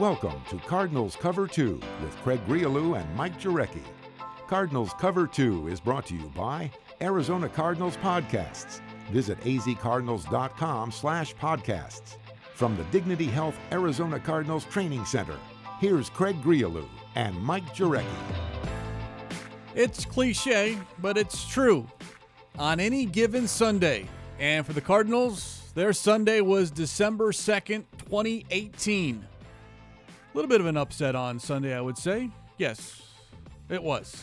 Welcome to Cardinals Cover 2 with Craig Grialou and Mike Jurecki. Cardinals Cover 2 is brought to you by Arizona Cardinals Podcasts. Visit azcardinals.com/podcasts. From the Dignity Health Arizona Cardinals Training Center, here's Craig Grialou and Mike Jurecki. It's cliche, but it's true. On any given Sunday, and for the Cardinals, their Sunday was December 2nd, 2018. A little bit of an upset on Sunday, I would say. Yes, it was.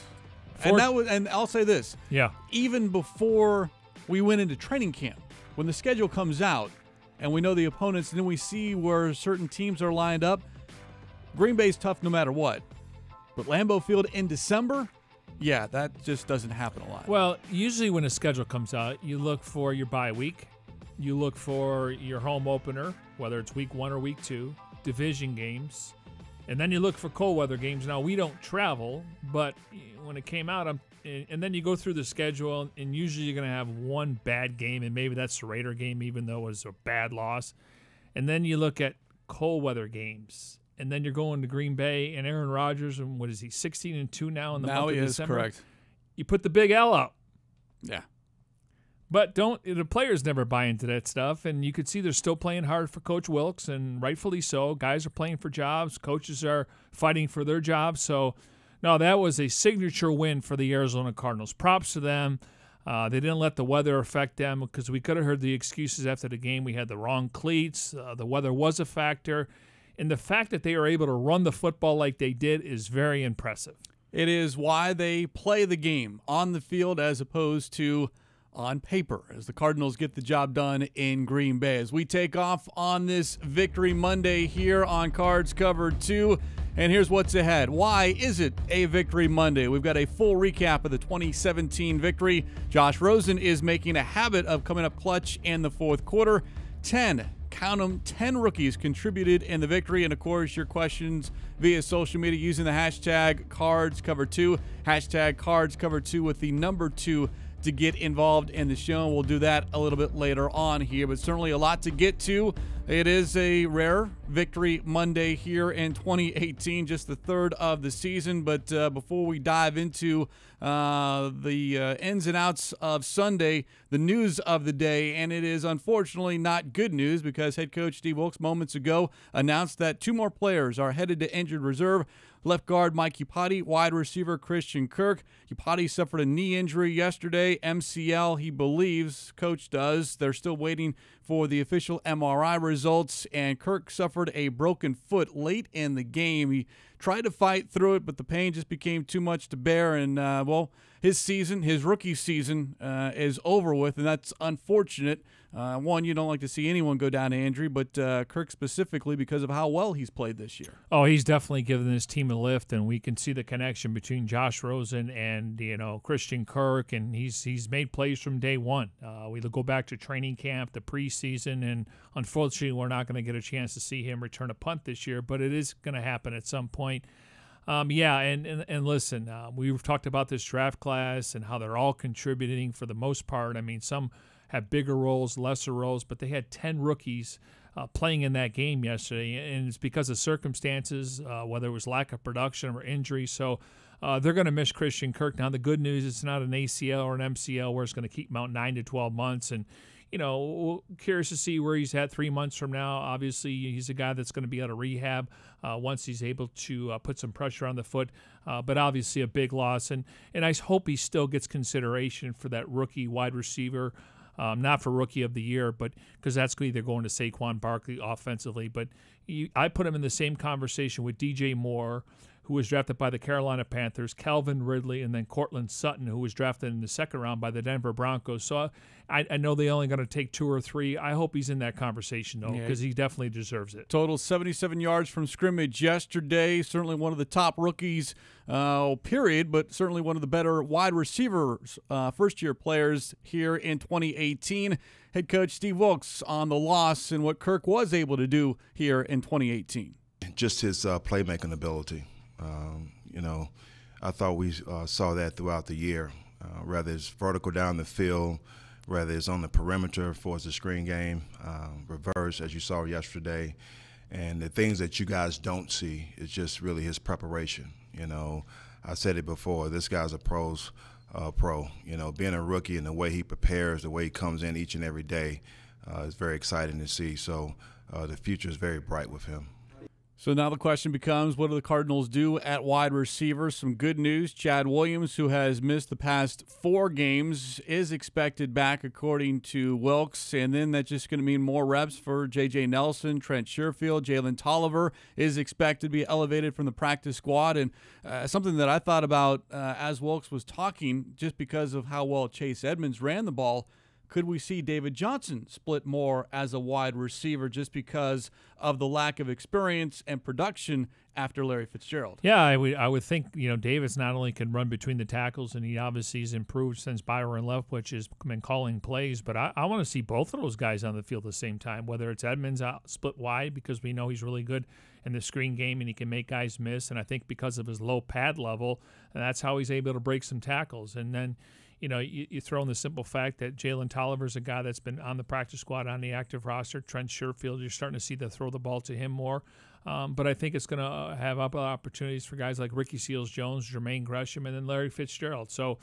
And I'll say this. Yeah. Even before we went into training camp, when the schedule comes out and we know the opponents and then we see where certain teams are lined up, Green Bay's tough no matter what. But Lambeau Field in December, yeah, that just doesn't happen a lot. Well, usually when a schedule comes out, you look for your bye week. You look for your home opener, whether it's week 1 or week 2, division games. And then you look for cold weather games. Now, we don't travel, but when it came out, and then you go through the schedule, and usually you're going to have one bad game, and maybe that's the Raider game, even though it was a bad loss. And then you look at cold weather games, and then you're going to Green Bay, and Aaron Rodgers, and what is he, 16-2 now in the month of December? Now he is, correct. You put the big L out. Yeah. But the players never buy into that stuff, and you could see they're still playing hard for Coach Wilkes, and rightfully so. Guys are playing for jobs. Coaches are fighting for their jobs. So, no, that was a signature win for the Arizona Cardinals. Props to them. They didn't let the weather affect them because we could have heard the excuses after the game. We had the wrong cleats. The weather was a factor. And the fact that they were able to run the football like they did is very impressive. It is why they play the game on the field as opposed to on paper, as the Cardinals get the job done in Green Bay. As we take off on this Victory Monday here on Cards Cover 2, and here's what's ahead. Why is it a Victory Monday? We've got a full recap of the 2017 victory. Josh Rosen is making a habit of coming up clutch in the fourth quarter. 10 rookies contributed in the victory. And, of course, your questions via social media using the hashtag CardsCover2, hashtag CardsCover2 with the number 2 to get involved in the show. And we'll do that a little bit later on here, but certainly a lot to get to. It is a rare Victory Monday here in 2018, just the third of the season. But before we dive into the ins and outs of Sunday, the news of the day, and it is unfortunately not good news because head coach Steve Wilkes moments ago announced that 2 more players are headed to injured reserve. Left guard Mike Iupati, wide receiver Christian Kirk. Iupati suffered a knee injury yesterday, MCL, he believes, coach does. They're still waiting for the official MRI results, and Kirk suffered a broken foot late in the game. He tried to fight through it, but the pain just became too much to bear, and, his rookie season is over with, and that's unfortunate. One, you don't like to see anyone go down to injury, but Kirk specifically because of how well he's played this year. Oh, he's definitely given this team a lift, and we can see the connection between Josh Rosen and Christian Kirk, and he's made plays from day one. We go back to training camp, the preseason, and unfortunately we're not going to get a chance to see him return a punt this year, but it is going to happen at some point. And listen, we've talked about this draft class and how they're all contributing for the most part. I mean, some have bigger roles, lesser roles, but they had 10 rookies playing in that game yesterday, and it's because of circumstances, whether it was lack of production or injury. So they're going to miss Christian Kirk. Now, the good news, it's not an ACL or an MCL where it's going to keep him out 9 to 12 months. And, curious to see where he's at 3 months from now. Obviously, he's a guy that's going to be out of rehab once he's able to put some pressure on the foot. But obviously a big loss. And I hope he still gets consideration for that rookie wide receiver. Not for Rookie of the Year, but because that's either going to Saquon Barkley offensively. But I put him in the same conversation with DJ Moore, who was drafted by the Carolina Panthers, Calvin Ridley, and then Cortland Sutton, who was drafted in the second round by the Denver Broncos. So I know they're only going to take 2 or 3. I hope he's in that conversation, though, because he definitely deserves it. Total 77 yards from scrimmage yesterday. Certainly one of the top rookies, period, but certainly one of the better wide receivers, first-year players here in 2018. Head coach Steve Wilkes on the loss and what Kirk was able to do here in 2018. Just his playmaking ability. I thought we saw that throughout the year, whether it's vertical down the field, whether it's on the perimeter for the screen game, reverse, as you saw yesterday, And the things that you guys don't see is just really his preparation. You know, I said it before, this guy's a pro. You know, being a rookie and the way he prepares, the way he comes in each and every day is very exciting to see. So the future is very bright with him. So now the question becomes, what do the Cardinals do at wide receiver? Some good news. Chad Williams, who has missed the past 4 games, is expected back according to Wilks. And then that's just going to mean more reps for J.J. Nelson, Trent Sherfield. Jalen Tolliver is expected to be elevated from the practice squad. And something that I thought about as Wilks was talking, just because of how well Chase Edmonds ran the ball, could we see David Johnson split more as a wide receiver just because of the lack of experience and production after Larry Fitzgerald? Yeah, I would think, you know, Davis not only can run between the tackles, and he obviously has improved since Byron left, which has been calling plays, but I want to see both of those guys on the field at the same time, whether it's Edmonds out split wide because we know he's really good in the screen game and he can make guys miss, and I think because of his low pad level, and that's how he's able to break some tackles. And then, you know, you throw in the simple fact that Jalen Tolliver's a guy that's been on the practice squad, on the active roster. Trent Sherfield, you're starting to see them throw the ball to him more. But I think it's going to have opportunities for guys like Ricky Seals-Jones, Jermaine Gresham, and then Larry Fitzgerald. So,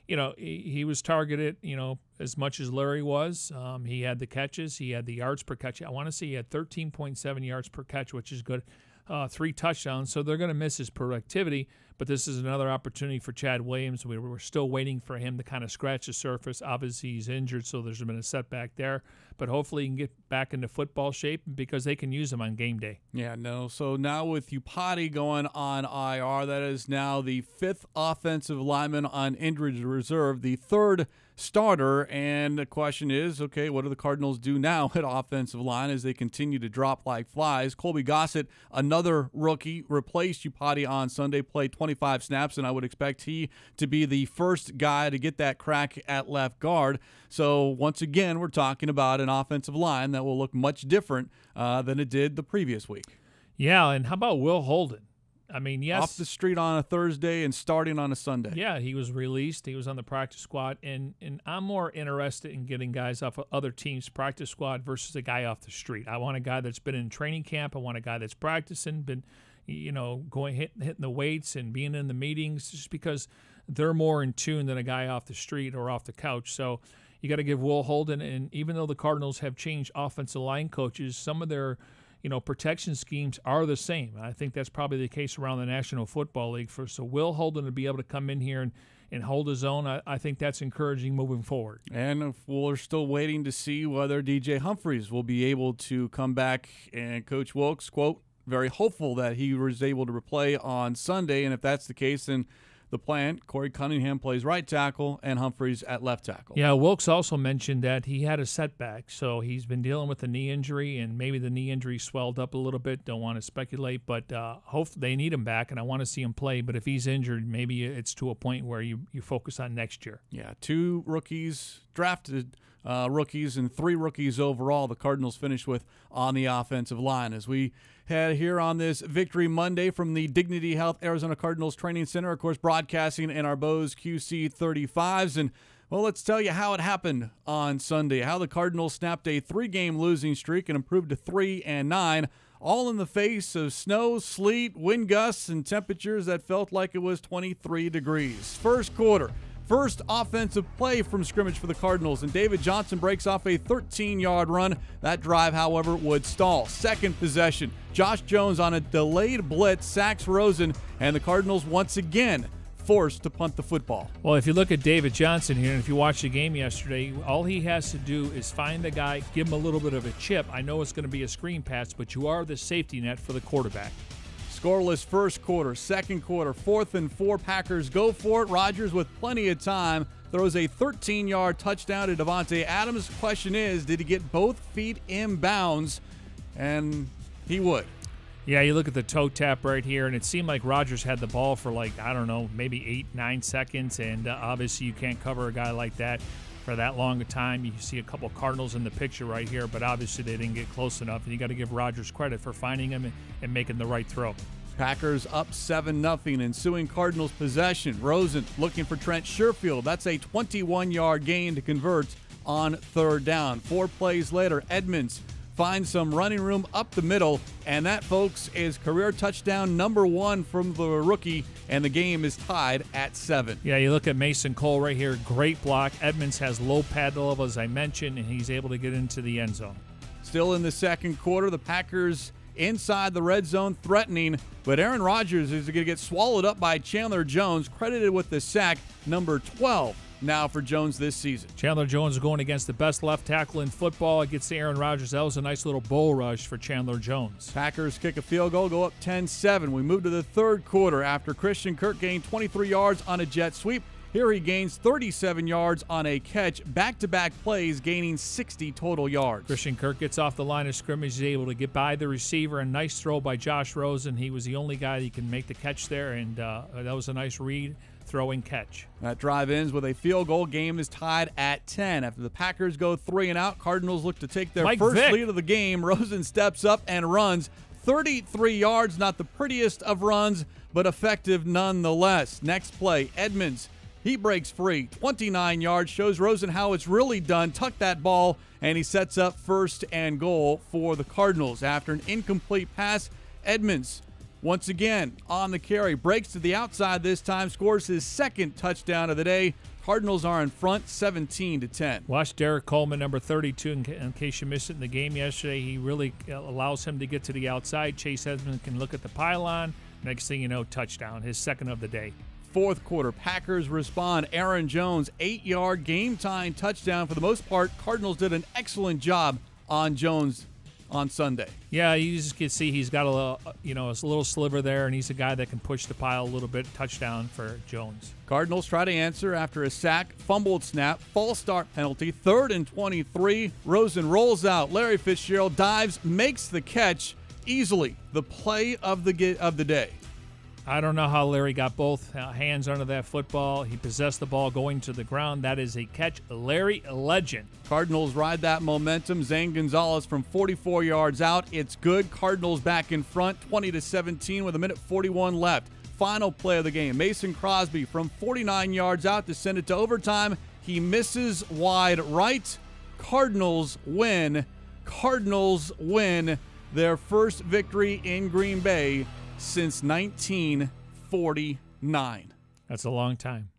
you know, he was targeted, you know, as much as Larry was. He had the catches. He had the yards per catch. I want to say he had 13.7 yards per catch, which is good. 3 touchdowns, so they're going to miss his productivity, but this is another opportunity for Chad Williams. We're still waiting for him to kind of scratch the surface. Obviously, he's injured, so there's been a setback there, but hopefully he can get back into football shape because they can use him on game day. Yeah, no. So now with Iupati going on IR, that is now the 5th offensive lineman on injured reserve, the 3rd starter, and the question is, okay, what do the Cardinals do now at offensive line as they continue to drop like flies? Colby Gossett, another rookie, replaced Iupati on Sunday, played 25 snaps, and I would expect he to be the first guy to get that crack at left guard. So once again, we're talking about an offensive line that will look much different than it did the previous week. Yeah, and how about Will Holden? I mean, yes. Off the street on a Thursday and starting on a Sunday. Yeah, he was released. He was on the practice squad. And I'm more interested in getting guys off of other teams' practice squad versus a guy off the street. I want a guy that's been in training camp. I want a guy that's practicing, been, you know, hitting the weights and being in the meetings, just because they're more in tune than a guy off the street or off the couch. So you got to give Will Holden, and even though the Cardinals have changed offensive line coaches, some of their protection schemes are the same. I think that's probably the case around the National Football League. So Will Holden to be able to come in here and hold his own, I think that's encouraging moving forward. And we're still waiting to see whether DJ Humphries will be able to come back. And Coach Wilks, quote, very hopeful that he was able to replay on Sunday. And if that's the case, then the plan, Corey Cunningham plays right tackle and Humphries at left tackle. Yeah, Wilks also mentioned that he had a setback. So he's been dealing with a knee injury, and maybe the knee injury swelled up a little bit. Don't want to speculate, but hopefully they need him back, and I want to see him play. But if he's injured, maybe it's to a point where you focus on next year. Yeah, 2 rookies, drafted rookies, and 3 rookies overall the Cardinals finished with on the offensive line. As we head here on this Victory Monday from the Dignity Health Arizona Cardinals Training Center, of course, broadcasting in our Bose QC35s. And, well, let's tell you how it happened on Sunday, how the Cardinals snapped a 3-game losing streak and improved to 3-9, all in the face of snow, sleet, wind gusts, and temperatures that felt like it was 23 degrees. First quarter. First offensive play from scrimmage for the Cardinals, and David Johnson breaks off a 13-yard run. That drive, however, would stall. Second possession, Josh Jones on a delayed blitz sacks Rosen, and the Cardinals once again forced to punt the football. Well, if you look at David Johnson here, and if you watch the game yesterday, all he has to do is find the guy, give him a little bit of a chip. I know it's going to be a screen pass, but you are the safety net for the quarterback. Scoreless first quarter, second quarter, 4th and 4. Packers go for it. Rodgers with plenty of time throws a 13-yard touchdown to Davante Adams. Question is, did he get both feet in bounds? And he would. Yeah, you look at the toe tap right here, and it seemed like Rodgers had the ball for maybe 8-9 seconds, and obviously you can't cover a guy like that for that long a time. You see a couple Cardinals in the picture right here, but obviously they didn't get close enough, and you got to give Rodgers credit for finding him and making the right throw. Packers up 7-0, ensuing Cardinals possession. Rosen looking for Trent Sherfield. That's a 21-yard gain to convert on 3rd down. 4 plays later, Edmonds finds some running room up the middle, and that, folks, is career touchdown number 1 from the rookie, and the game is tied at 7. Yeah, you look at Mason Cole right here, great block. Edmonds has low pad level, as I mentioned, and he's able to get into the end zone. Still in the second quarter, the Packers inside the red zone threatening, but Aaron Rodgers is going to get swallowed up by Chandler Jones, credited with the sack, number 12 now for Jones this season. Chandler Jones is going against the best left tackle in football. It gets to Aaron Rodgers. That was a nice little bull rush for Chandler Jones. Packers kick a field goal, go up 10-7. We move to the third quarter after Christian Kirk gained 23 yards on a jet sweep. Here he gains 37 yards on a catch, back-to-back plays, gaining 60 total yards. Christian Kirk gets off the line of scrimmage. He's able to get by the receiver. A nice throw by Josh Rosen. He was the only guy that can make the catch there, and that was a nice read, throw, and catch. That drive ends with a field goal. Game is tied at 10. After the Packers go 3 and out, Cardinals look to take their first lead of the game. Rosen steps up and runs 33 yards. Not the prettiest of runs, but effective nonetheless. Next play, Edmonds. He breaks free, 29 yards, shows Rosen how it's really done, tuck that ball, and he sets up first and goal for the Cardinals. After an incomplete pass, Edmonds, once again on the carry, breaks to the outside this time, scores his second touchdown of the day. Cardinals are in front, 17-10. Watch Derek Coleman, number 32, in case you missed it in the game yesterday. He really allows him to get to the outside. Chase Edmonds can look at the pylon. Next thing you know, touchdown, his second of the day. Fourth quarter, Packers respond. Aaron Jones, 8-yard game-tying touchdown. For the most part, Cardinals did an excellent job on Jones on Sunday. Yeah, you just can see he's got a little sliver there, and he's a guy that can push the pile a little bit. Touchdown for Jones. Cardinals try to answer after a sack, fumbled snap, false start penalty, 3rd and 23. Rosen rolls out. Larry Fitzgerald dives, makes the catch easily. The play of the day. I don't know how Larry got both hands under that football. He possessed the ball going to the ground. That is a catch. Larry, a legend. Cardinals ride that momentum. Zane Gonzalez from 44 yards out. It's good. Cardinals back in front, 20-17 with 1:41 left. Final play of the game. Mason Crosby from 49 yards out to send it to overtime. He misses wide right. Cardinals win. Cardinals win their first victory in Green Bay since 1949. That's a long time.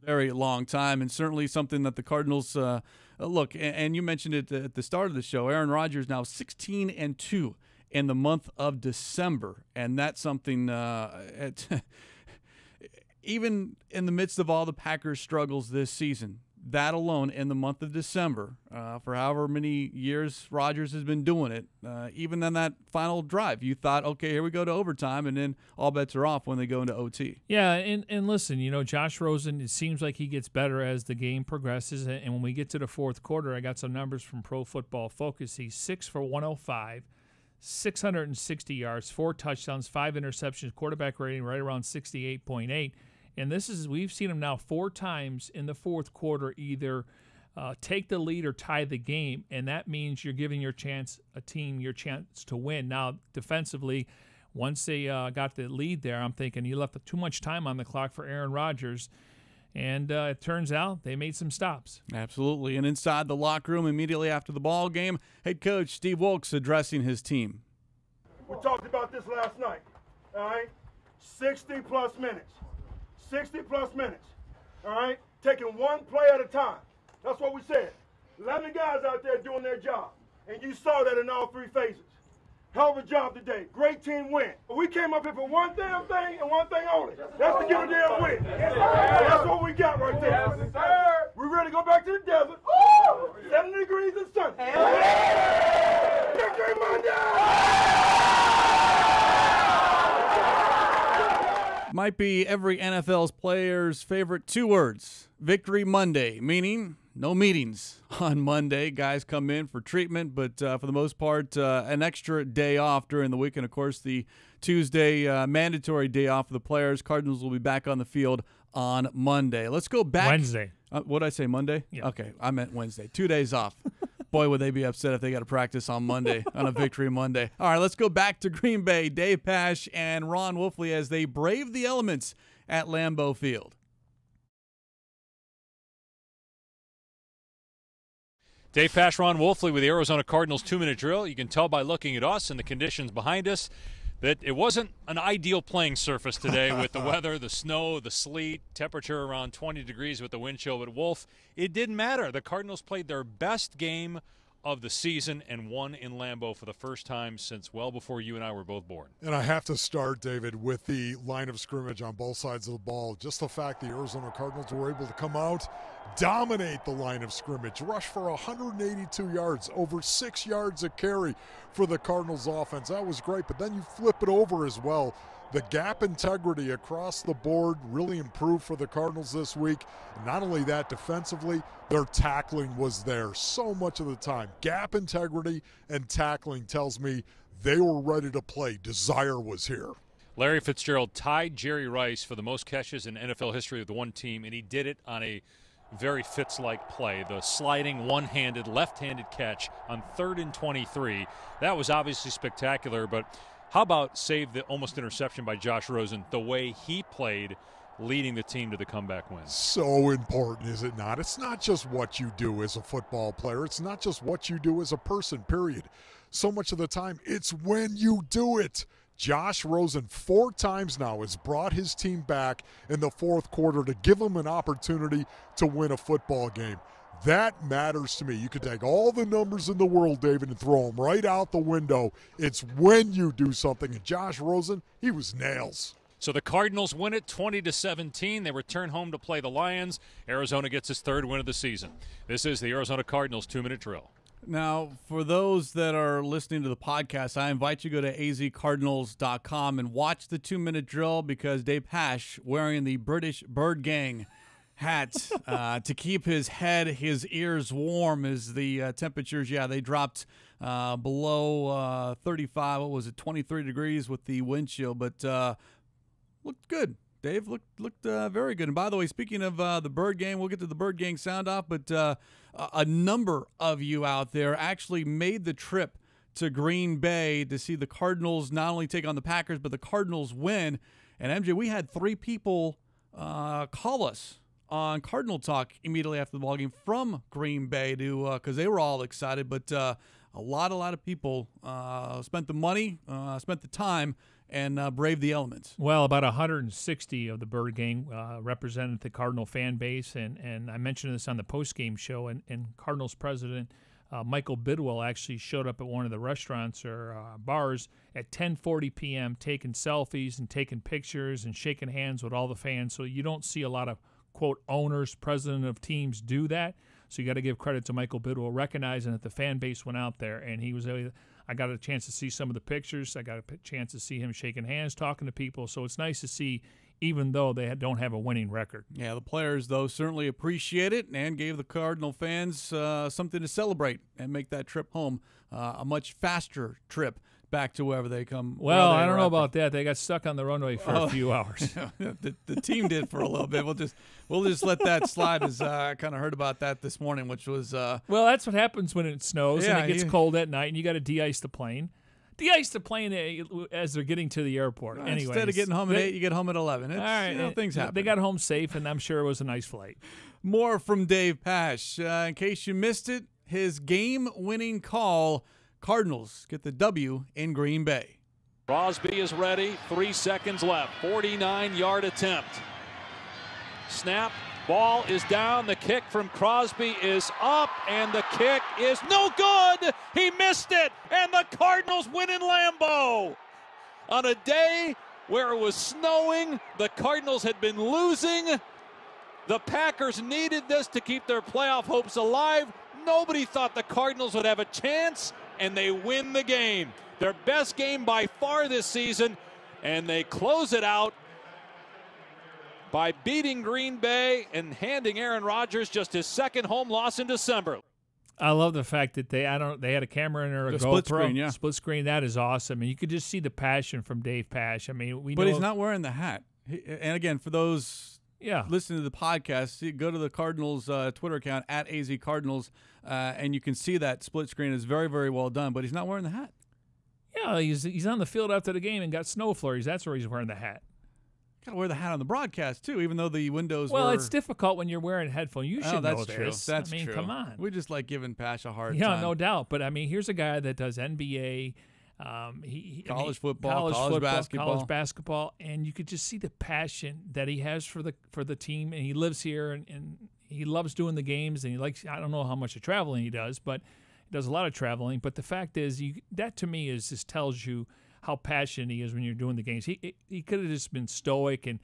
Very long time, and certainly something that the Cardinals look. And you mentioned it at the start of the show. Aaron Rodgers now 16-2 in the month of December, and that's something. Even in the midst of all the Packers' struggles this season, that alone in the month of December, for however many years Rodgers has been doing it, even in that final drive, you thought, okay, here we go to overtime, and then all bets are off when they go into OT. Yeah, and listen, Josh Rosen, it seems like he gets better as the game progresses, and when we get to the fourth quarter, I got some numbers from Pro Football Focus. He's 6 for 105, 660 yards, 4 touchdowns, 5 interceptions, quarterback rating right around 68.8. And we've seen him now 4 times in the fourth quarter either take the lead or tie the game, and that means you're giving your chance to win. Now, defensively, once they got the lead there, I'm thinking you left too much time on the clock for Aaron Rodgers, and it turns out they made some stops. Absolutely. And inside the locker room immediately after the ball game, head coach Steve Wilkes addressing his team. We talked about this last night, all right? 60-plus minutes. 60-plus minutes, all right? Taking one play at a time. That's what we said. 11 guys out there doing their job, and you saw that in all 3 phases. Hell of a job today. Great team win. We came up here for one damn thing and one thing only. That's to get a damn win. That's what we got right there. We're ready to go back to the desert. 70 degrees and sunny. Victory Monday! Might be every NFL's player's favorite 2 words. Victory Monday, meaning no meetings on Monday. Guys come in for treatment, but for the most part, an extra day off during the week. And, of course, the Tuesday mandatory day off for the players. Cardinals will be back on the field on Monday. Let's go back. Wednesday. What did I say, Monday? Yeah. Okay, I meant Wednesday. 2 days off. Boy, would they be upset if they got to practice on Monday, on a victory Monday. All right, let's go back to Green Bay. Dave Pasch and Ron Wolfley as they brave the elements at Lambeau Field. Dave Pash, Ron Wolfley with the Arizona Cardinals 2-minute drill. You can tell by looking at us and the conditions behind us that it wasn't an ideal playing surface today with the weather, the snow, the sleet, temperature around 20 degrees with the wind chill. But, Wolf, it didn't matter. The Cardinals played their best game of the season and won in Lambeau for the first time since well before you and I were both born. And I have to start, David, with the line of scrimmage on both sides of the ball. Just the fact the Arizona Cardinals were able to come out, dominate the line of scrimmage, rush for 182 yards, over 6 yards a carry for the Cardinals offense. That was great, but then you flip it over as well. The gap integrity across the board really improved for the Cardinals this week. Not only that, defensively, their tackling was there so much of the time. Gap integrity and tackling tells me they were ready to play. Desire was here. Larry Fitzgerald tied Jerry Rice for the most catches in NFL history with the one team, and he did it on a very Fitz-like play, the sliding one-handed, left-handed catch on 3rd and 23. That was obviously spectacular, but how about save the almost interception by Josh Rosen, the way he played, leading the team to the comeback win? So important, is it not? It's not just what you do as a football player. It's not just what you do as a person, period. So much of the time, it's when you do it. Josh Rosen 4 times now has brought his team back in the fourth quarter to give them an opportunity to win a football game. That matters to me. You could take all the numbers in the world, David, and throw them right out the window. It's when you do something. And Josh Rosen, he was nails. So the Cardinals win it 20-17. They return home to play the Lions. Arizona gets its 3rd win of the season. This is the Arizona Cardinals 2-minute drill. Now, for those that are listening to the podcast, I invite you to go to azcardinals.com and watch the 2-minute drill because Dave Pash, wearing the British Bird Gang hat to keep his head, his ears warm as the temperatures, they dropped below 35, 23 degrees with the wind chill, but looked good. Dave looked very good. And by the way, speaking of the Bird Gang, we'll get to the Bird Gang sound off, but a number of you out there actually made the trip to Green Bay to see the Cardinals not only take on the Packers, but the Cardinals win. And MJ, we had 3 people call us on Cardinal Talk immediately after the ballgame from Green Bay to because they were all excited, but a lot of people spent the money, spent the time, and braved the elements. Well, about 160 of the Bird Gang represented the Cardinal fan base, and I mentioned this on the postgame show, and Cardinals president Michael Bidwell actually showed up at one of the restaurants or bars at 10:40 p.m. taking selfies and taking pictures and shaking hands with all the fans, so you don't see a lot of, quote, owners, president of teams do that. So you got to give credit to Michael Bidwell, recognizing that the fan base went out there, and he was able. I got a chance to see some of the pictures. I got a chance to see him shaking hands, talking to people. So it's nice to see, even though they don't have a winning record. Yeah, the players, though, certainly appreciate it and gave the Cardinal fans something to celebrate and make that trip home a much faster trip back to wherever they come. Well, I don't know about that. They got stuck on the runway for a few hours. the team did for a little bit. We'll just let that slide. As I kind of heard about that this morning, which was well, that's what happens when it snows and it gets cold at night, and you got to de-ice the plane. De-ice the plane as they're getting to the airport. Anyway, instead of getting home at 8, you get home at 11. It's, all right, things happen. They got home safe, and I'm sure it was a nice flight. More from Dave Pash. In case you missed it, his game-winning call. Cardinals get the W in Green Bay. Crosby is ready. 3 seconds left. 49-yard attempt. Snap. Ball is down. The kick from Crosby is up, and the kick is no good. He missed it, and the Cardinals win in Lambeau. On a day where it was snowing, the Cardinals had been losing. The Packers needed this to keep their playoff hopes alive. Nobody thought the Cardinals would have a chance, and they win the game. Their best game by far this season, and they close it out by beating Green Bay and handing Aaron Rodgers just his 2nd home loss in December. I love the fact that they had a camera in there, a GoPro, split screen, yeah. Split screen. That is awesome, and you could just see the passion from Dave Pash. I mean, but he's not wearing the hat. And again, for those listening to the podcast, go to the Cardinals Twitter account at AZCardinals, and you can see that split screen is very, very well done. But he's not wearing the hat. Yeah, he's on the field after the game and got snow flurries. That's where he's wearing the hat. got to wear the hat on the broadcast, too, even though the windows Well, were... it's difficult when you're wearing headphones. You should know true. this. That's I mean, true. come on. We just like giving Pash a hard time. Yeah, no doubt. But, I mean, here's a guy that does NBA, college football, college basketball, and you could just see the passion that he has for the team, and he lives here, and he loves doing the games, and he likes, I don't know how much of traveling he does, but he does a lot of traveling. But the fact is, that to me just tells you how passionate he is when you're doing the games. He could have just been stoic and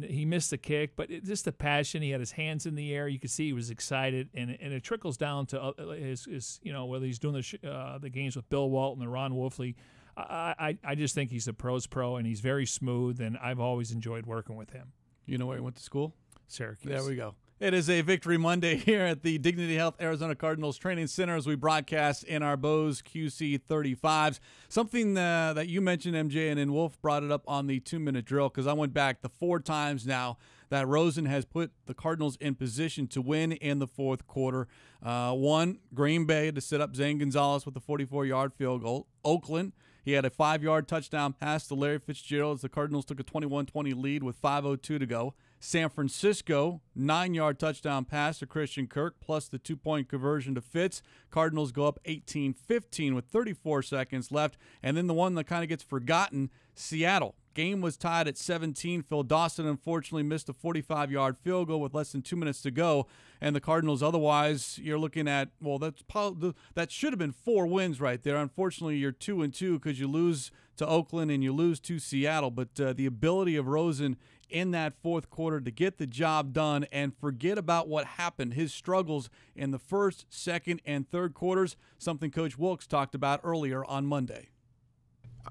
he missed the kick, but just the passion. He had his hands in the air. You could see he was excited, and it trickles down to his whether he's doing the games with Bill Walton or Ron Wolfley. I just think he's a pro's pro, and he's very smooth, and I've always enjoyed working with him. You know where he went to school? Syracuse. There we go. It is a Victory Monday here at the Dignity Health Arizona Cardinals Training Center as we broadcast in our Bose QC35s. Something that you mentioned, MJ, and then Wolf brought it up on the 2-minute drill because I went back the 4 times now that Rosen has put the Cardinals in position to win in the fourth quarter. One, Green Bay to set up Zane Gonzalez with a 44-yard field goal. Oakland, he had a 5-yard touchdown pass to Larry Fitzgerald as the Cardinals took a 21-20 lead with 5:02 to go. San Francisco, 9-yard touchdown pass to Christian Kirk, plus the 2-point conversion to Fitz. Cardinals go up 18-15 with 34 seconds left. And then the one that kind of gets forgotten, Seattle. Game was tied at 17. Phil Dawson unfortunately missed a 45-yard field goal with less than 2 minutes to go. And the Cardinals, otherwise, you're looking at, well, that should have been 4 wins right there. Unfortunately, you're 2-2 because you lose to Oakland and you lose to Seattle. But the ability of Rosen in that fourth quarter to get the job done and forget about what happened, his struggles in the first, second, and third quarters, something Coach Wilkes talked about earlier on Monday.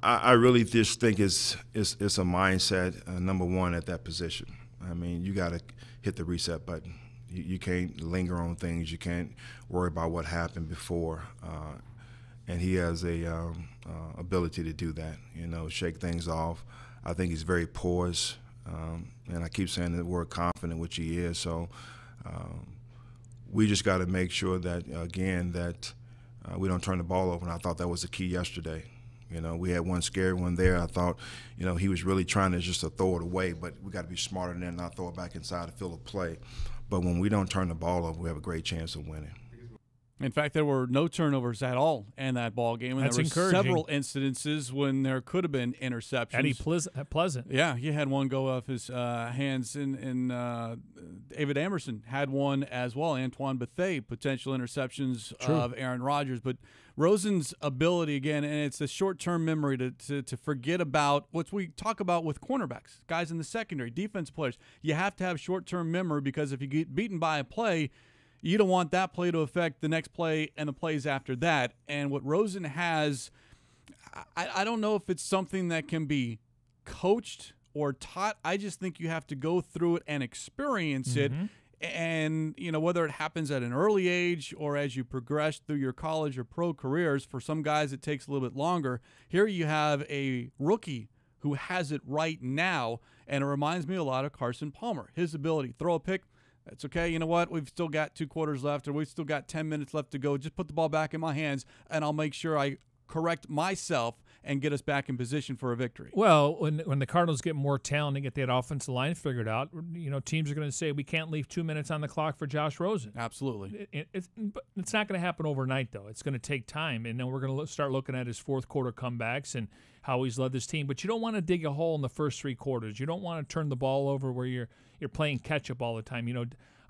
I really just think it's a mindset, number one, at that position. I mean, you got to hit the reset button. You can't linger on things. You can't worry about what happened before. And he has a ability to do that, shake things off. I think he's very poised. And I keep saying the word confident, which he is. So we just got to make sure that, again, that we don't turn the ball over. And I thought that was the key yesterday. We had one scary one there. I thought, he was really trying to just to throw it away, but we got to be smarter than that and not throw it back inside the field of play. But when we don't turn the ball over, we have a great chance of winning. In fact, there were no turnovers at all in that ball game. And That's there were encouraging. several incidences when there could have been interceptions. Eddie Pleasant. Yeah, he had one go off his hands, and David Emerson had one as well. Antoine Bethea, potential interceptions of Aaron Rodgers. But Rosen's ability, again, and it's a short-term memory to forget about what we talk about with cornerbacks, guys in the secondary, defense players. You have to have short-term memory because if you get beaten by a play, you don't want that play to affect the next play and the plays after that. And what Rosen has, I don't know if it's something that can be coached or taught. I just think you have to go through it and experience it. And, whether it happens at an early age or as you progress through your college or pro careers, for some guys it takes a little bit longer. Here you have a rookie who has it right now, and it reminds me a lot of Carson Palmer. His ability, throw a pick, it's okay. You know what? We've still got 2 quarters left, or we've still got 10 minutes left to go. Just put the ball back in my hands, and I'll make sure I correct myself and get us back in position for a victory. Well, when the Cardinals get more talent and get that offensive line figured out, teams are going to say we can't leave 2 minutes on the clock for Josh Rosen. Absolutely. It's not going to happen overnight, though. It's going to take time, and then we're going to start looking at his fourth quarter comebacks and how he's led this team. But you don't want to dig a hole in the first 3 quarters. You don't want to turn the ball over where you're playing catch-up all the time.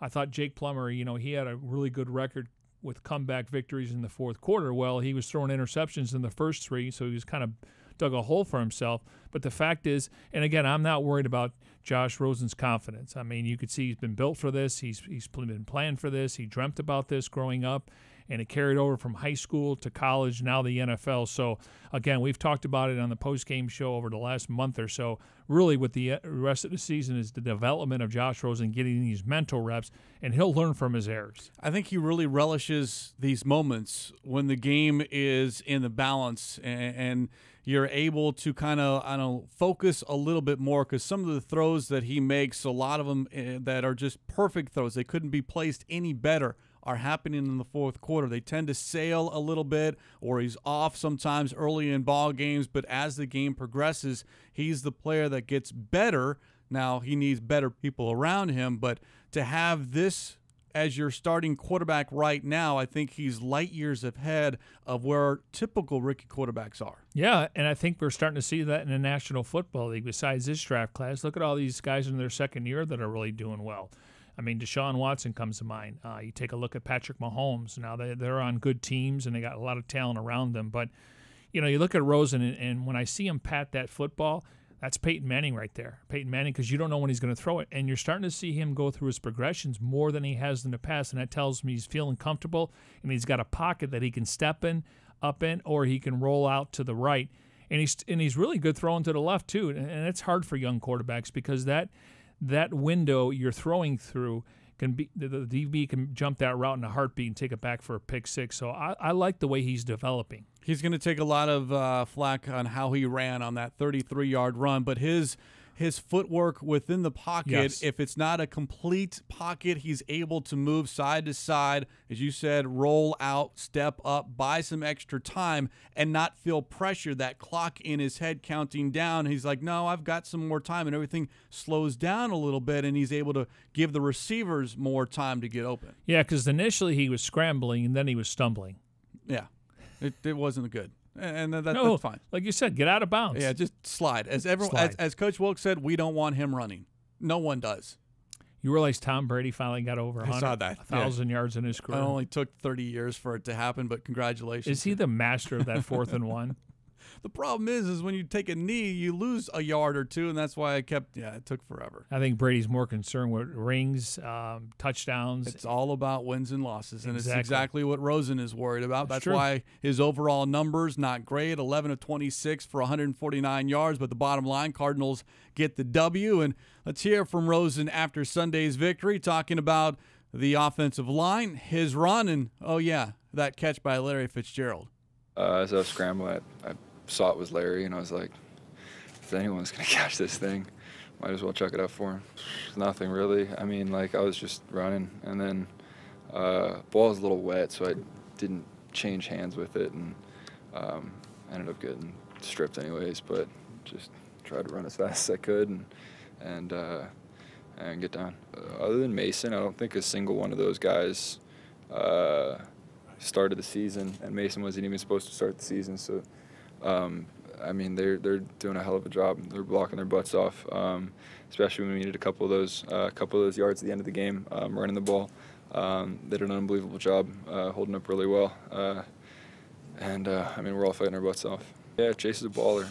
I thought Jake Plummer, he had a really good record with comeback victories in the fourth quarter. Well, he was throwing interceptions in the first 3, so he was kind of dug a hole for himself. But the fact is, and again, I'm not worried about Josh Rosen's confidence. I mean, you could see he's been built for this. He's been planned for this. He dreamt about this growing up, and it carried over from high school to college, now the NFL. So, again, we've talked about it on the post-game show over the last month or so. Really, with the rest of the season is the development of Josh Rosen, getting these mental reps, and he'll learn from his errors. I think he really relishes these moments when the game is in the balance and you're able to kind of, focus a little bit more, because some of the throws that he makes, a lot of them that are just perfect throws, they couldn't be placed any better are happening in the fourth quarter. They tend to sail a little bit, or he's off sometimes early in ball games, but as the game progresses, he's the player that gets better. Now, he needs better people around him, but to have this as your starting quarterback right now, I think he's light years ahead of where typical rookie quarterbacks are. Yeah, and I think we're starting to see that in the National Football League besides this draft class. Look at all these guys in their second year that are really doing well. I mean, Deshaun Watson comes to mind. You take a look at Patrick Mahomes. Now, they're on good teams, and they got a lot of talent around them. But, you look at Rosen, and when I see him pat that football, that's Peyton Manning right there. Peyton Manning, because you don't know when he's going to throw it. And you're starting to see him go through his progressions more than he has in the past, and that tells me he's feeling comfortable, and he's got a pocket that he can step in, up in, or he can roll out to the right. And he's really good throwing to the left, too. And it's hard for young quarterbacks because that window you're throwing through can be the DB can jump that route in a heartbeat and take it back for a pick six. So I like the way he's developing. He's going to take a lot of flack on how he ran on that 33-yard run, but his footwork within the pocket, yes. If it's not a complete pocket, he's able to move side to side, as you said, roll out, step up, buy some extra time, and not feel pressure, that clock in his head counting down. He's like, no, I've got some more time, and everything slows down a little bit, and he's able to give the receivers more time to get open. Yeah, because initially he was scrambling, and then he was stumbling. Yeah, it wasn't good. And that's fine. Like you said, get out of bounds. Yeah, just slide. As Coach Wilkes said, we don't want him running. No one does. You realize Tom Brady finally got over 1,000 yards in his career? It only took 30 years for it to happen, but congratulations. Is he the master of that 4th and 1? The problem is when you take a knee, you lose a yard or two, and that's why it took forever. I think Brady's more concerned with rings, touchdowns. It's all about wins and losses, and it's exactly what Rosen is worried about. That's why his overall numbers not great, 11 of 26 for 149 yards, but the bottom line, Cardinals get the W. And let's hear from Rosen after Sunday's victory, talking about the offensive line, his run, and, that catch by Larry Fitzgerald. As I was scrambling, I saw it was Larry, and I was like, if anyone's going to catch this thing, might as well chuck it up for him. Nothing really. I mean, I was just running, and then ball was a little wet, so I didn't change hands with it, and ended up getting stripped anyways, but just tried to run as fast as I could and get down. Other than Mason, I don't think a single one of those guys started the season, and Mason wasn't even supposed to start the season, so I mean, they're doing a hell of a job. They're blocking their butts off, especially when we needed a couple of those yards at the end of the game, running the ball. They did an unbelievable job, holding up really well. I mean, we're all fighting our butts off. Yeah, Chase is a baller.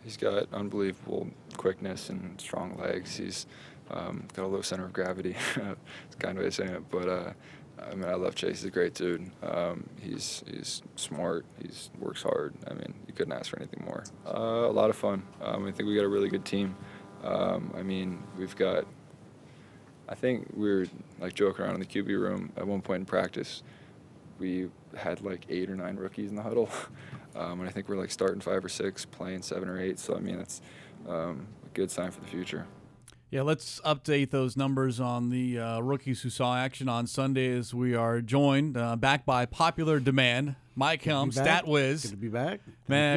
He's got unbelievable quickness and strong legs. He's got a low center of gravity. It's kind of way of saying it, but I mean, I love Chase. He's a great dude. He's smart. He works hard. I mean, you couldn't ask for anything more. A lot of fun. I think we got a really good team. I mean, I think we were joking around in the QB room at one point in practice. We had 8 or 9 rookies in the huddle, and I think we're starting 5 or 6, playing 7 or 8. So I mean, that's a good sign for the future. Yeah, let's update those numbers on the rookies who saw action on Sunday as we are joined back by popular demand. Mike Helm, Stat Wiz. Good to be back.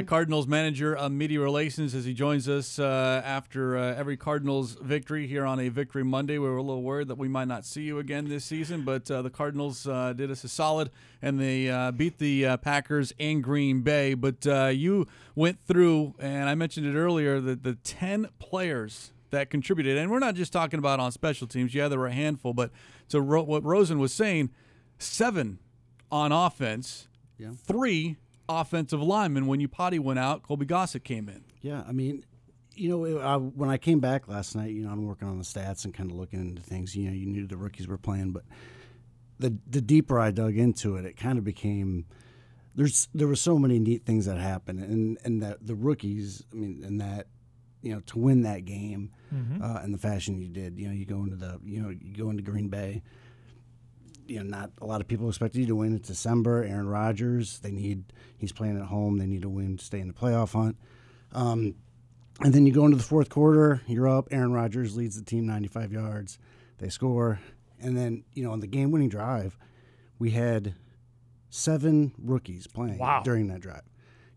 Cardinals manager of media relations, as he joins us after every Cardinals victory here on a Victory Monday. We were a little worried that we might not see you again this season, but the Cardinals did us a solid, and they beat the Packers in Green Bay. But you went through, and I mentioned it earlier, the 10 players that contributed. And we're not just talking about on special teams. Yeah, there were a handful, but to what Rosen was saying, 7 on offense, 3 offensive linemen. When Iupati went out, Colby Gossett came in. Yeah, I mean, when I came back last night, I'm working on the stats and kind of looking into things. You knew the rookies were playing, but the deeper I dug into it, it kind of became there were so many neat things that happened, and that the rookies, I mean, and that to win that game in the fashion you did, you go into Green Bay. Not a lot of people expected you to win. It's December. Aaron Rodgers, he's playing at home. They need a win to stay in the playoff hunt. And then you go into the fourth quarter. You're up. Aaron Rodgers leads the team 95 yards. They score. And then, on the game-winning drive, we had 7 rookies playing during that drive.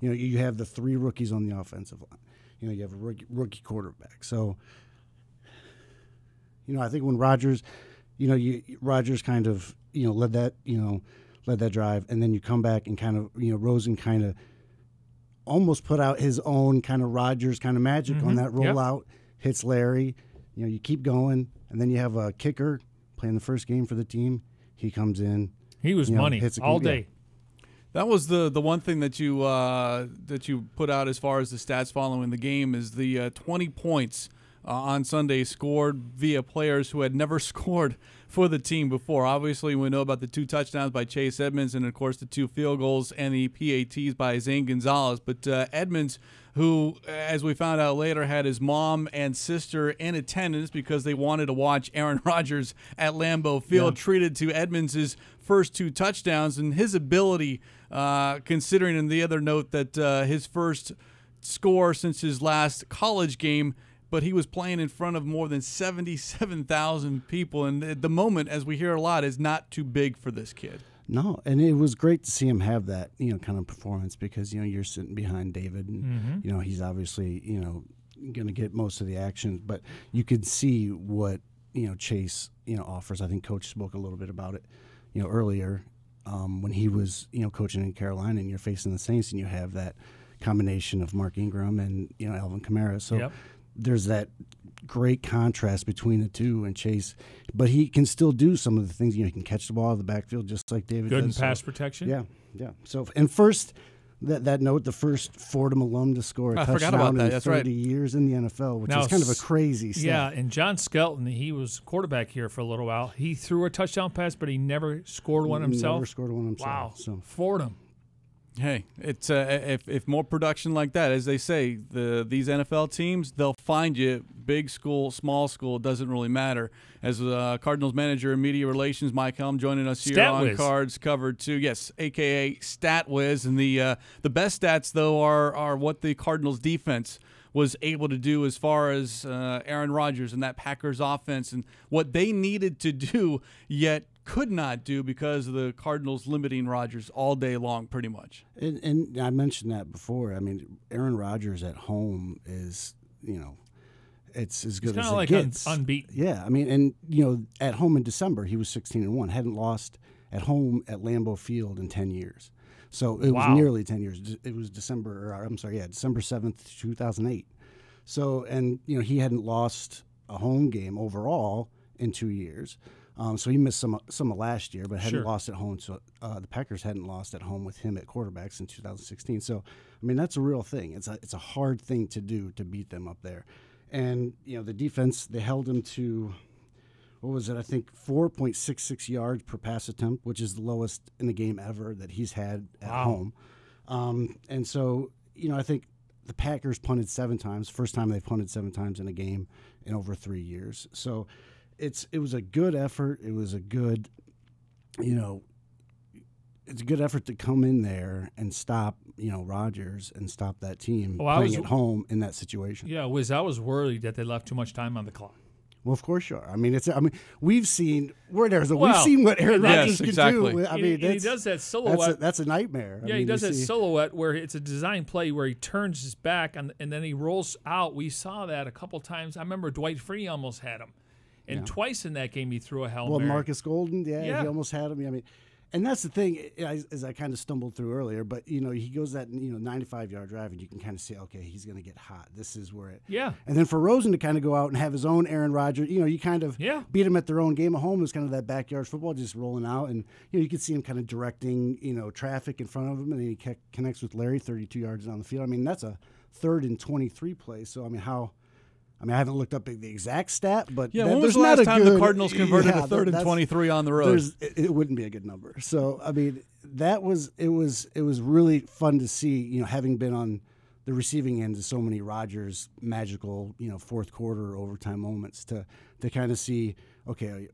You have the 3 rookies on the offensive line. You have a rookie quarterback. So, I think when Rodgers, Rodgers kind of, led that drive, and then you come back and kind of, Rosen kind of almost put out his own kind of Rodgers kind of magic on that rollout, hits Larry. You keep going, and then you have a kicker playing the first game for the team. He comes in. He was money all day. That was the one thing that you put out as far as the stats following the game is the 20 points on Sunday scored via players who had never scored for the team before. Obviously, we know about the 2 touchdowns by Chase Edmonds and, of course, the 2 field goals and the PATs by Zane Gonzalez. But Edmonds, who, as we found out later, had his mom and sister in attendance because they wanted to watch Aaron Rodgers at Lambeau Field, treated to Edmonds' first 2 touchdowns and his ability, considering in the other note that his first score since his last college game, but he was playing in front of more than 77,000 people. And at the moment, as we hear a lot, is not too big for this kid. No, and it was great to see him have that, kind of performance because, you're sitting behind David and, he's obviously, going to get most of the action. But you could see what, Chase, offers. I think Coach spoke a little bit about it, earlier when he was, coaching in Carolina and you're facing the Saints and you have that combination of Mark Ingram and, Alvin Kamara. So there's that great contrast between the two and Chase, but he can still do some of the things. He can catch the ball out of the backfield just like David Good does. in pass protection. Yeah. So, and first, that note, the first Fordham alum to score a touchdown in 30 years in the NFL, which is kind of a crazy stat. Yeah, and John Skelton, he was quarterback here for a little while. He threw a touchdown pass, but he never scored one himself. Never scored one himself. Wow, so. Fordham. Hey, it's if more production like that, as they say, these NFL teams, they'll find you. Big school, small school, doesn't really matter. As Cardinals manager and media relations, Mike Helm, joining us here on Cards Covered 2. Yes, a.k.a. StatWiz. And the best stats, though, are what the Cardinals defense was able to do as far as Aaron Rodgers and that Packers offense and what they needed to do, yet could not do because of the Cardinals limiting Rodgers all day long, pretty much. And I mentioned that before. I mean, Aaron Rodgers at home is, it's as good as it gets. Unbeaten. Yeah, I mean, and at home in December he was 16-1. Hadn't lost at home at Lambeau Field in 10 years. So it was nearly 10 years. It was December 7th, 2008. So, and he hadn't lost a home game overall in 2 years. So he missed some of last year, but hadn't lost at home. So the Packers hadn't lost at home with him at quarterback since 2016. So I mean, that's a real thing. It's a hard thing to do to beat them up there. And the defense, they held him to, what was it? I think 4.66 yards per pass attempt, which is the lowest in the game ever that he's had at home. And so I think the Packers punted 7 times. First time they've punted 7 times in a game in over 3 years. So it was a good effort. It was a good, it's a good effort to come in there and stop, Rodgers and stop that team playing at home in that situation. Yeah, I was worried that they left too much time on the clock. Well, of course you are. I mean, we've seen we've seen what Aaron Rodgers can do. I mean, he does that silhouette. That's a nightmare. Yeah, he does that silhouette where it's a design play where he turns his back and then he rolls out. We saw that a couple times. I remember Dwight Freeney almost had him. And twice in that game he threw a Helm. Well, Marcus Golden, he almost had him. I mean, and that's the thing, as I kind of stumbled through earlier, but, he goes that, 95-yard drive, and you can kind of see, okay, he's going to get hot. This is where it. Yeah. And then for Rosen to kind of go out and have his own Aaron Rodgers, you kind of beat him at their own game at home. It was kind of that backyard football, just rolling out. And, you could see him kind of directing, traffic in front of him, and then he connects with Larry 32 yards down the field. I mean, that's a 3rd and 23 play. So, I haven't looked up the exact stat, but when was the last time the Cardinals converted a 3rd and 23 on the road? It wouldn't be a good number. So I mean, it was really fun to see. Having been on the receiving end of so many Rodgers magical, fourth quarter overtime moments to kind of see, okay,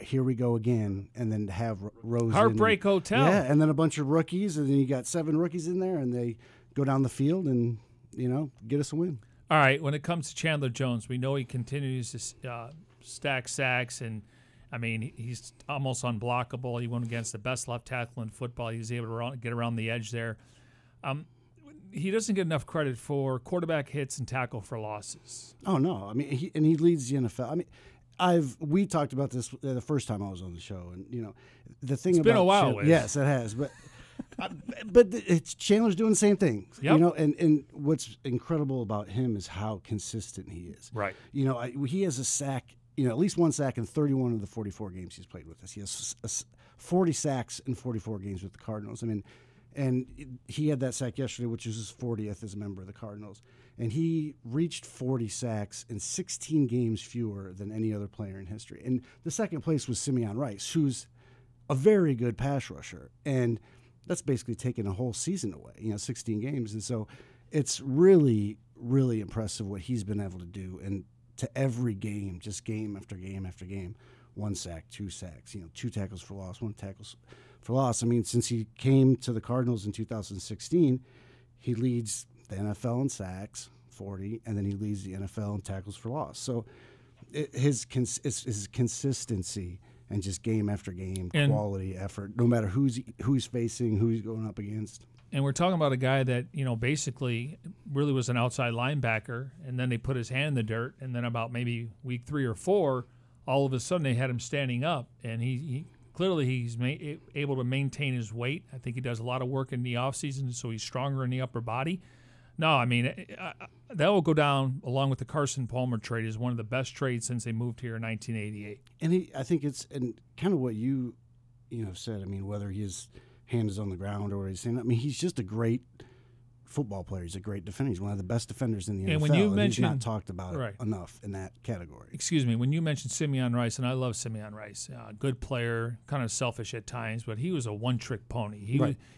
here we go again, and then to have Rosen Heartbreak Hotel, and then a bunch of rookies, and then you got 7 rookies in there, and they go down the field and get us a win. All right, when it comes to Chandler Jones, we know he continues to stack sacks, and I mean, he's almost unblockable. He went against the best left tackle in football. He was able to get around the edge there. He doesn't get enough credit for quarterback hits and tackle for losses. Oh no, I mean, he leads the NFL. I mean, we talked about this the first time I was on the show, and the thing it's about been a while. Yes, it has, but it's Chandler's doing the same thing. Yep. And what's incredible about him is how consistent he is. Right. He has a sack. At least one sack in 31 of the 44 games he's played with us. He has 40 sacks in 44 games with the Cardinals. I mean, and he had that sack yesterday, which was his 40th as a member of the Cardinals. And he reached 40 sacks in 16 games fewer than any other player in history. And the second place was Simeon Rice, who's a very good pass rusher. And that's basically taken a whole season away, 16 games. And so it's really, really impressive what he's been able to do. And to every game, just game after game after game, 1 sack, 2 sacks, 2 tackles for loss, 1 tackles for loss. I mean, since he came to the Cardinals in 2016, he leads the NFL in sacks, 40, and then he leads the NFL in tackles for loss. So his consistency and just game after game, quality effort, no matter who he's facing, who he's going up against. And we're talking about a guy that, basically really was an outside linebacker, and then they put his hand in the dirt, and then about maybe week 3 or 4, all of a sudden they had him standing up, and he clearly he's able to maintain his weight. I think he does a lot of work in the offseason, so he's stronger in the upper body. No, I mean, that will go down along with the Carson Palmer trade as one of the best trades since they moved here in 1988. And I think it's kind of what you said. I mean, whether his hand is on the ground or what he's saying. I mean, he's just a great football player. He's a great defender. He's one of the best defenders in the NFL. When you mentioned, he's not talked about it enough in that category. Excuse me. When you mentioned Simeon Rice, and I love Simeon Rice, good player, kind of selfish at times, but he was a one-trick pony.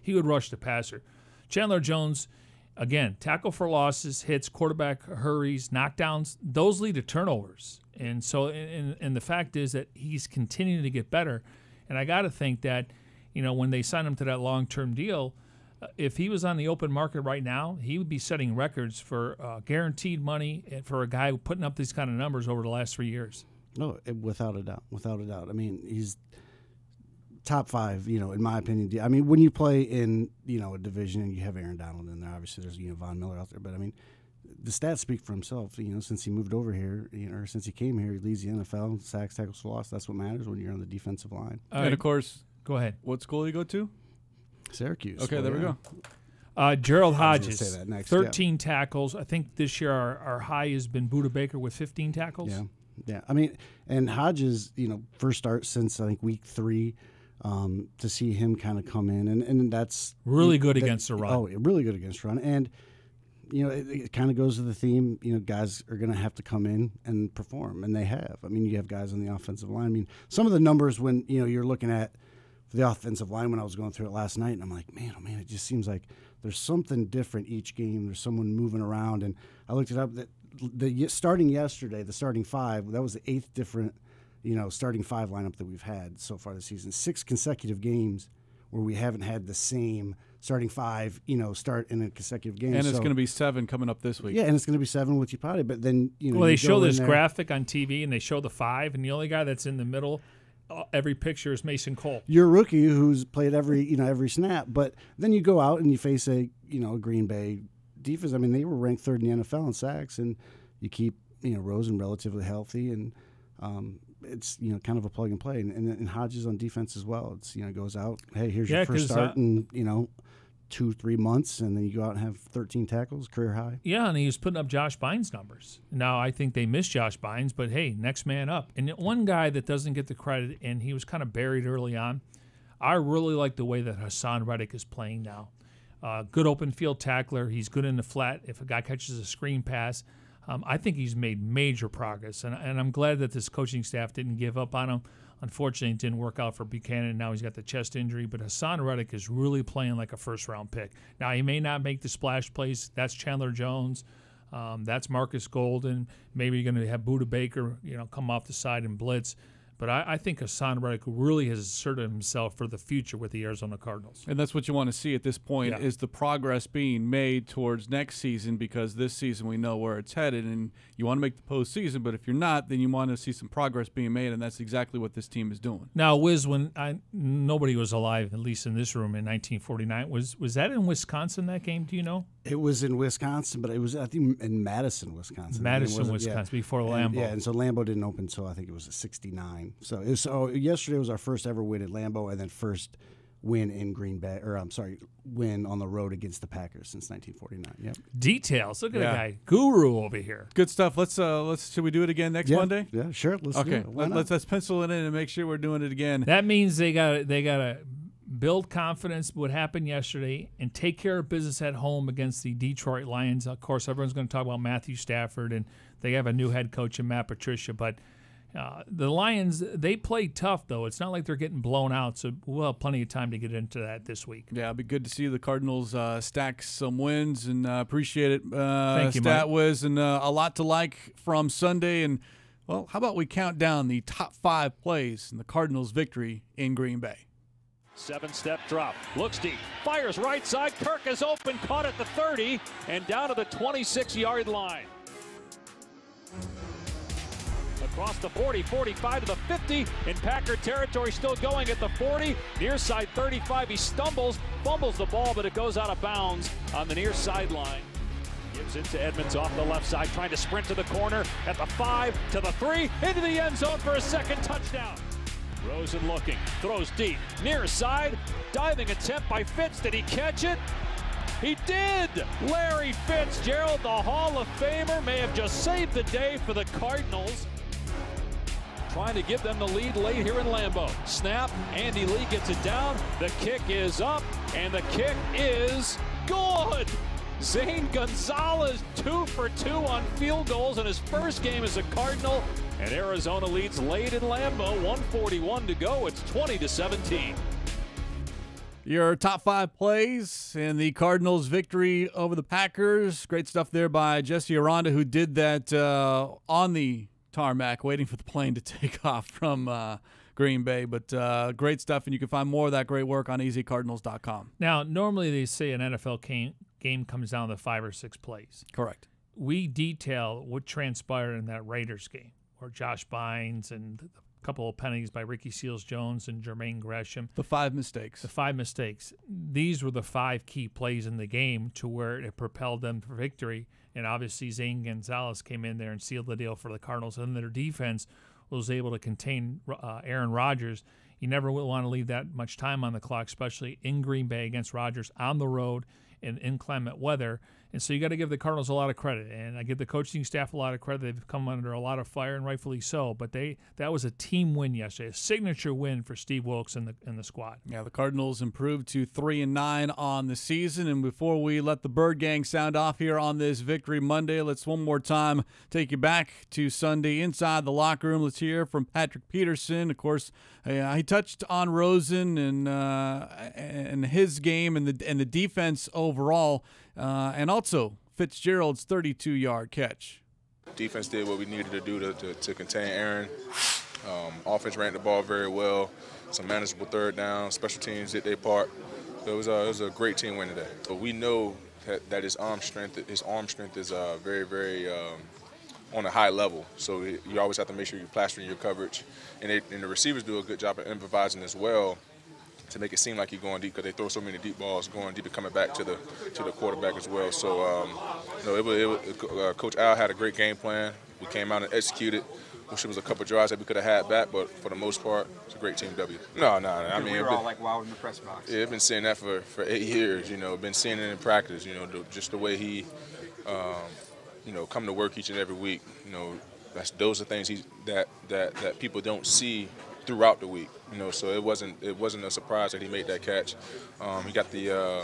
He would rush the passer. Chandler Jones, again, tackle for losses, hits, quarterback hurries, knockdowns. Those lead to turnovers. And so, and the fact is that he's continuing to get better. And I got to think that, when they signed him to that long-term deal, if he was on the open market right now, he would be setting records for guaranteed money and for a guy putting up these kind of numbers over the last 3 years. No, without a doubt. Without a doubt. I mean, he's top 5, in my opinion. I mean, when you play in, a division and you have Aaron Donald in there, obviously there's, Von Miller out there. But, I mean, the stats speak for himself. Since he moved over here, or since he came here, he leads the NFL, sacks, tackles for loss. That's what matters when you're on the defensive line. And, of course, go ahead. What school do you go to? Syracuse. Okay, there we go. Gerald Hodges, say that next, 13 tackles. I think this year our high has been Budda Baker with 15 tackles. Yeah. I mean, and Hodges, first start since I think week 3, to see him kind of come in, and that's really good against the run. Oh, really good against run, and it kind of goes to the theme. Guys are going to have to come in and perform, and they have. I mean, you have guys on the offensive line. I mean, some of the numbers when you're looking at the offensive line when I was going through it last night, and I'm like, man, oh man, it just seems like there's something different each game. There's someone moving around, and I looked it up. That the starting yesterday, the starting 5, that was the 8th different, starting 5 lineup that we've had so far this season. 6 consecutive games where we haven't had the same starting 5, start in a consecutive game. And it's going to be 7 coming up this week. Yeah, and it's going to be 7 with Iupati. But then, well, they show this graphic on TV, and they show the 5, and the only guy that's in the middle every picture is Mason Cole. You're a rookie who's played every snap, but then you go out and you face a Green Bay defense. I mean, they were ranked 3rd in the NFL in sacks, and you keep Rosen relatively healthy, and it's kind of a plug and play. And Hodges on defense as well. It's goes out. Hey, here's your first start in 2-3 months, and then you go out and have 13 tackles, career high. Yeah, and he was putting up Josh Bynes' numbers. Now, I think they missed Josh Bynes, but hey, next man up. And one guy that doesn't get the credit, and he was kind of buried early on, I really like the way that Hassan Reddick is playing now. Good open field tackler. He's good in the flat. If a guy catches a screen pass, I think he's made major progress, and I'm glad that this coaching staff didn't give up on him. Unfortunately, it didn't work out for Buchanan. Now he's got the chest injury, but Hassan Reddick is really playing like a first-round pick. Now, he may not make the splash plays. That's Chandler Jones. That's Marcus Golden. Maybe you're going to have Budda Baker, come off the side and blitz. But I think Hassan Reddick really has asserted himself for the future with the Arizona Cardinals. And that's what you want to see at this point, is the progress being made towards next season, because this season we know where it's headed, and you want to make the postseason, but if you're not, then you want to see some progress being made, and that's exactly what this team is doing. Now, Wiz, when nobody was alive, at least in this room, in 1949, was that in Wisconsin, that game? Do you know? It was in Wisconsin, but it was, I think, in Madison, Wisconsin. Wisconsin, before Lambeau. Yeah, and so Lambeau didn't open until I think it was a 69. So yesterday was our first ever win at Lambeau, and then first win in Green Bay, win on the road against the Packers since 1949. Yep. Details. Look at the guy, guru over here. Good stuff. Let's should we do it again next Monday? Yeah, sure. Let's do it. Let's pencil it in and make sure we're doing it again. That means they got to build confidence what happened yesterday and take care of business at home against the Detroit Lions. Of course, everyone's going to talk about Matthew Stafford, and they have a new head coach in Matt Patricia, but the Lions, they play tough, though. It's not like they're getting blown out, so we'll have plenty of time to get into that this week. Yeah, it'll be good to see the Cardinals stack some wins, and appreciate it, Thank you, StatWiz, and a lot to like from Sunday. And, well, how about we count down the top 5 plays in the Cardinals' victory in Green Bay? 7-step drop, looks deep, fires right side. Kirk is open, caught at the 30, and down to the 26-yard line. Across the 40, 45 to the 50, in Packer territory, still going at the 40. Near side 35, he stumbles, fumbles the ball, but it goes out of bounds on the near sideline. Gives it to Edmonds off the left side, trying to sprint to the corner at the 5, to the 3, into the end zone for a second touchdown. Rosen looking, throws deep, near side, diving attempt by Fitz. Did he catch it? He did! Larry Fitzgerald, the Hall of Famer, may have just saved the day for the Cardinals. Trying to give them the lead late here in Lambeau. Snap, Andy Lee gets it down, the kick is up, and the kick is good! Zane Gonzalez 2 for 2 on field goals in his first game as a Cardinal, and Arizona leads late in Lambeau, 1:41 to go. It's 20-17. Your top 5 plays in the Cardinals' victory over the Packers. Great stuff there by Jesse Aranda, who did that on the tarmac, waiting for the plane to take off from Green Bay. But great stuff, and you can find more of that great work on easycardinals.com. Now, normally they say an NFL game comes down to 5 or 6 plays. Correct. We detail what transpired in that Raiders game, where Josh Bynes and a couple of penalties by Ricky Seals-Jones and Jermaine Gresham. The 5 mistakes. The 5 mistakes. These were the 5 key plays in the game to where it propelled them for victory. And obviously Zane Gonzalez came in there and sealed the deal for the Cardinals. And their defense was able to contain Aaron Rodgers. You never will want to leave that much time on the clock, especially in Green Bay against Rodgers on the road in inclement weather. And so you got to give the Cardinals a lot of credit, and I give the coaching staff a lot of credit. They've come under a lot of fire, and rightfully so. But that was a team win yesterday, a signature win for Steve Wilkes and the squad. Yeah, the Cardinals improved to 3-9 on the season. And before we let the Bird Gang sound off here on this Victory Monday, let's one more time take you back to Sunday inside the locker room. Let's hear from Patrick Peterson. Of course, he touched on Rosen and his game and the defense overall. And also Fitzgerald's 32-yard catch. Defense did what we needed to do to contain Aaron. Offense ran the ball very well. Some manageable third down. Special teams did their part. So it was a great team win today. But we know that his arm strength is very, very on a high level. So you always have to make sure you're plastering your coverage. And the receivers do a good job of improvising as well, to make it seem like you're going deep, because they throw so many deep balls going deep and coming back to the quarterback as well. So, Coach Al had a great game plan. We came out and executed. Wish it was a couple drives that we could have had back, but for the most part, it's a great team W. No. I mean, we were all like wild in the press box. Yeah, I've been seeing that for 8 years. Been seeing it in practice. Just the way he, come to work each and every week. Those are things that people don't see throughout the week. So it wasn't a surprise that he made that catch. He got the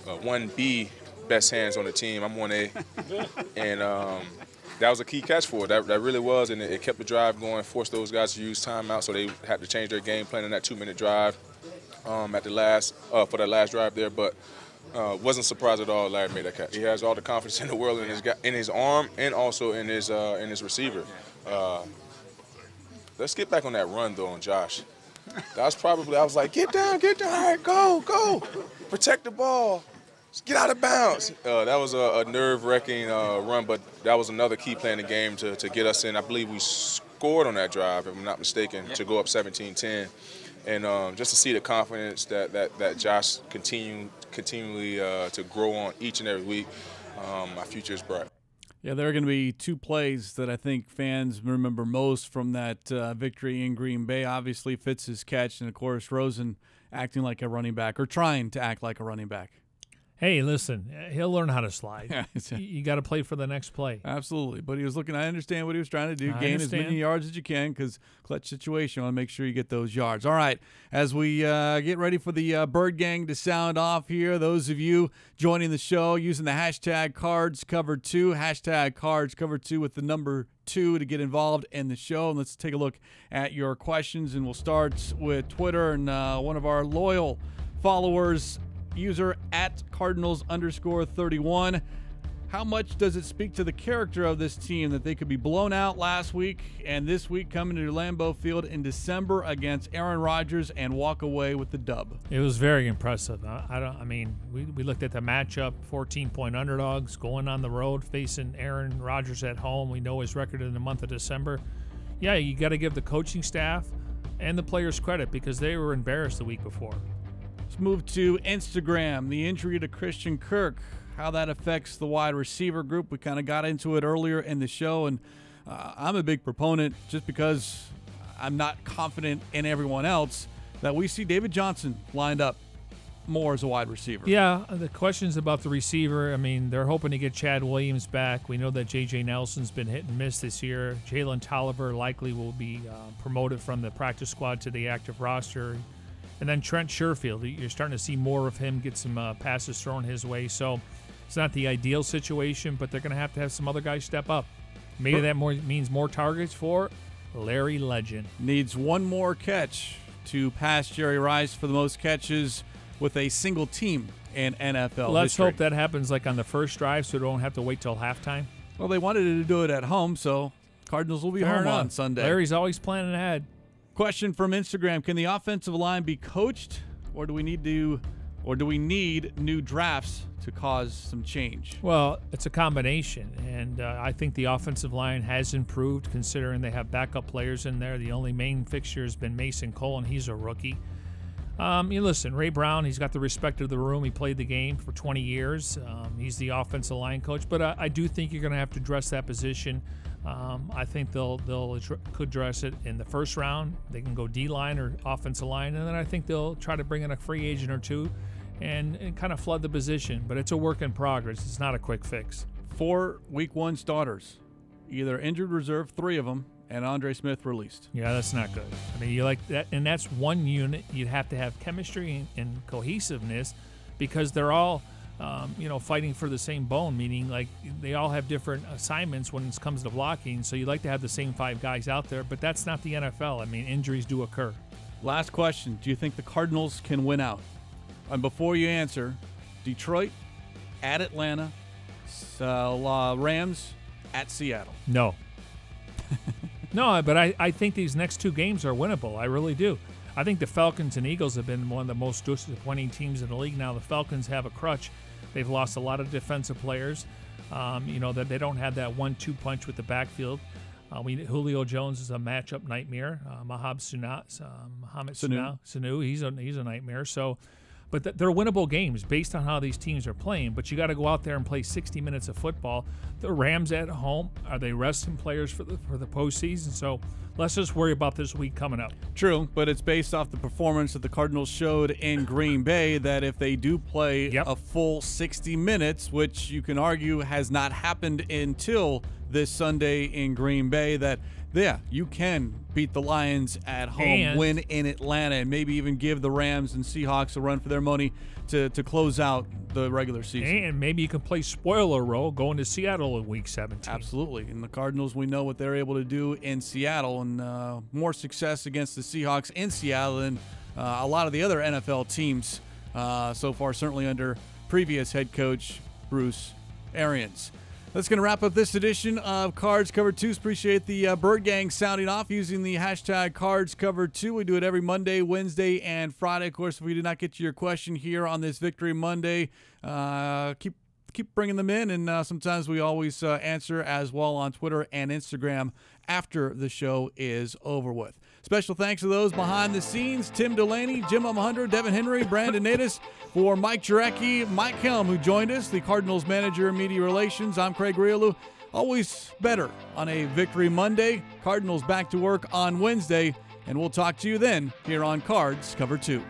1B best hands on the team. I'm 1A, and that was a key catch for it. That really was, and it kept the drive going, forced those guys to use timeout, so they had to change their game plan in that 2-minute drive for the last drive there. But wasn't surprised at all Larry made that catch. He has all the confidence in the world in his arm and also in his receiver. Let's get back on that run, though, on Josh. That was probably, I was like, get down, all right, go. Protect the ball. Just get out of bounds. That was a nerve-wracking run, but that was another key play in the game to get us in. I believe we scored on that drive, if I'm not mistaken, to go up 17-10. And just to see the confidence that Josh continually to grow on each and every week, my future is bright. Yeah, there are going to be two plays that I think fans remember most from that victory in Green Bay. Obviously, Fitz's catch, and, of course, Rosen acting like a running back or trying to act like a running back. Hey, listen, he'll learn how to slide. You got to play for the next play. Absolutely. But he was looking, I understand what he was trying to do, gain as many yards as you can because clutch situation, I want to make sure you get those yards. All right, as we get ready for the Bird Gang to sound off here, those of you joining the show using the hashtag CardsCover2, hashtag CardsCover2 with the number 2 to get involved in the show. And let's take a look at your questions, and we'll start with Twitter and one of our loyal followers, user at Cardinals_31. How much does it speak to the character of this team that they could be blown out last week and this week coming to Lambeau Field in December against Aaron Rodgers and walk away with the dub? It was very impressive. We looked at the matchup, 14-point underdogs going on the road facing Aaron Rodgers at home. We know his record in the month of December. Yeah, you got to give the coaching staff and the players credit because they were embarrassed the week before. Let's move to Instagram. The injury to Christian Kirk, how that affects the wide receiver group. We kind of got into it earlier in the show, and I'm a big proponent just because I'm not confident in everyone else that we see David Johnson lined up more as a wide receiver. Yeah, the questions about the receiver, I mean, they're hoping to get Chad Williams back. We know that J.J. Nelson's been hit and miss this year. Jalen Tolliver likely will be promoted from the practice squad to the active roster. And then Trent Sherfield, you're starting to see more of him, get some passes thrown his way. So it's not the ideal situation, but they're going to have some other guys step up. Maybe that means more targets for Larry Legend. Needs one more catch to pass Jerry Rice for the most catches with a single team in NFL Let's history. hope that happens like on the first drive so they don't have to wait till halftime. Well, they wanted to do it at home, so Cardinals will be Fair home enough. on Sunday. Larry's always planning ahead. Question from Instagram: can the offensive line be coached, or do we need new drafts to cause some change? Well, it's a combination, and I think the offensive line has improved considering they have backup players in there. The only main fixture has been Mason Cole, and he's a rookie. Listen, Ray Brown, he's got the respect of the room. He played the game for 20 years. He's the offensive line coach, but I do think you're going to have to address that position. I think could address it in the first round. They can go D-line or offensive line, and then I think they'll try to bring in a free agent or two and kind of flood the position. But it's a work in progress. It's not a quick fix. 4 Week 1 starters, either injured reserve, 3 of them, and Andre Smith released. Yeah, that's not good. I mean, you like that, and that's one unit. You'd have to have chemistry and cohesiveness because they're all fighting for the same bone, meaning like they all have different assignments when it comes to blocking. So you'd like to have the same 5 guys out there, but that's not the NFL. I mean, injuries do occur. Last question. Do you think the Cardinals can win out? And before you answer, Detroit at Atlanta, Rams at Seattle. No. No, but I think these next 2 games are winnable. I really do. I think the Falcons and Eagles have been one of the most disappointing teams in the league. Now the Falcons have a crutch. They've lost a lot of defensive players. That they don't have that 1-2 punch with the backfield. Julio Jones is a matchup nightmare. Mohamed Sanu, he's a nightmare. So, but they're winnable games based on how these teams are playing. But you got to go out there and play 60 minutes of football. The Rams at home, are they resting players for the postseason? So let's just worry about this week coming up. True, but it's based off the performance that the Cardinals showed in Green Bay that if they do play a full 60 minutes, which you can argue has not happened until this Sunday in Green Bay, that you can beat the Lions at home, win in Atlanta, and maybe even give the Rams and Seahawks a run for their money to close out the regular season. And maybe you can play spoiler role going to Seattle in Week 17. Absolutely. And the Cardinals, we know what they're able to do in Seattle, and more success against the Seahawks in Seattle than a lot of the other NFL teams so far, certainly under previous head coach Bruce Arians. That's going to wrap up this edition of Cards Cover 2. Appreciate the Bird Gang sounding off using the hashtag Cards Cover 2. We do it every Monday, Wednesday, and Friday. Of course, if we did not get to your question here on this Victory Monday, keep bringing them in, and sometimes we always answer as well on Twitter and Instagram after the show is over with. Special thanks to those behind the scenes, Tim Delaney, Jim 100, Devin Henry, Brandon Natus, for Mike Jurecki, Mike Helm, who joined us, the Cardinals manager of media relations. I'm Craig Grialou. Always better on a Victory Monday. Cardinals back to work on Wednesday, and we'll talk to you then here on Cards Cover 2.